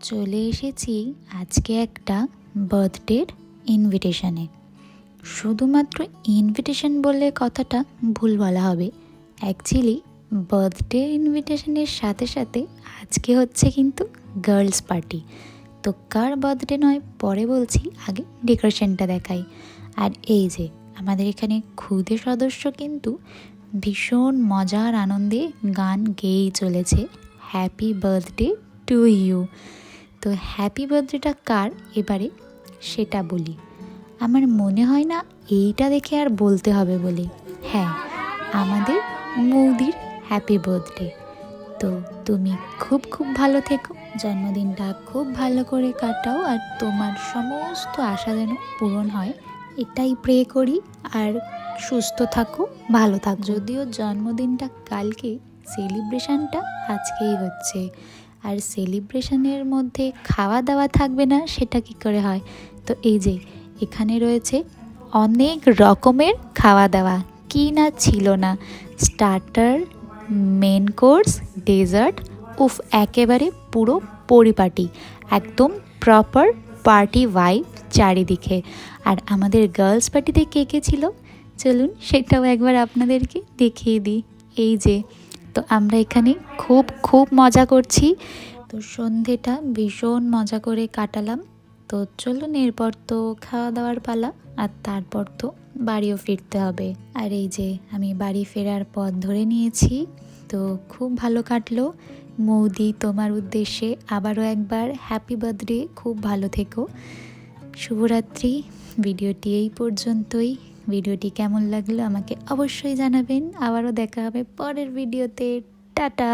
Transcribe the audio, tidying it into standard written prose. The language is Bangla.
চলে এসেছি আজকে একটা বার্থডের ইনভিটেশনে। শুধুমাত্র ইনভিটেশন বললে কথাটা ভুল বলা হবে। অ্যাকচুয়ালি বার্থডে ইনভিটেশনের সাথে সাথে আজকে হচ্ছে কিন্তু গার্লস পার্টি। তো কার বার্থডে নয় পরে বলছি, আগে ডেকোরেশনটা দেখাই। আর এই যে আমাদের এখানে খুদে সদস্য কিন্তু ভীষণ মজার আনন্দে গান গেয়েই চলেছে, হ্যাপি বার্থডে টু ইউ। তো হ্যাপি বার্থডেটা কার এবারে সেটা বলি। আমার মনে হয় না এইটা দেখে আর বলতে হবে বলে, হ্যাঁ, আমাদের মৌদির হ্যাপি বার্থডে। তো তুমি খুব খুব ভালো থেকো, জন্মদিনটা খুব ভালো করে কাটাও, আর তোমার সমস্ত আশা যেন পূরণ হয় এটাই প্রে করি। আর সুস্থ থাকো, ভালো থাকো। যদিও জন্মদিনটা কালকে, সেলিব্রেশনটা আজকেই হচ্ছে। আর সেলিব্রেশনের মধ্যে খাওয়া দাওয়া থাকবে না সেটা কি করে হয়? তো এই যে এখানে রয়েছে অনেক রকমের খাওয়া দাওয়া, কি না ছিল না, স্টার্টার, মেন কোর্স, ডেজার্ট, উফ একেবারে পুরো পরিপাটি, একদম প্রপার পার্টি ভাইব চারিদিকে। আর আমাদের গার্লস পার্টিতে কে কে ছিল চলুন সেটাও একবার আপনাদেরকে দেখিয়ে দিই। এই যে, তো আমরা এখানে খুব খুব মজা করছি। তো সন্ধেটা ভীষণ মজা করে কাটালাম। তো চলুন এরপর তো খাওয়া দাওয়ার পালা, আর তারপর তো বাড়িও ফিরতে হবে। আর এই যে আমি বাড়ি ফেরার পথ ধরে নিয়েছি। তো খুব ভালো কাটলো। মৌদি, তোমার উদ্দেশ্যে আবারও একবার হ্যাপি বার্থডে, খুব ভালো থেকো, শুভরাত্রি। ভিডিওটি এই পর্যন্তই। ভিডিওটি কেমন লাগলো আমাকে অবশ্যই জানাবেন। আবারও দেখা হবে পরের ভিডিওতে। টাটা।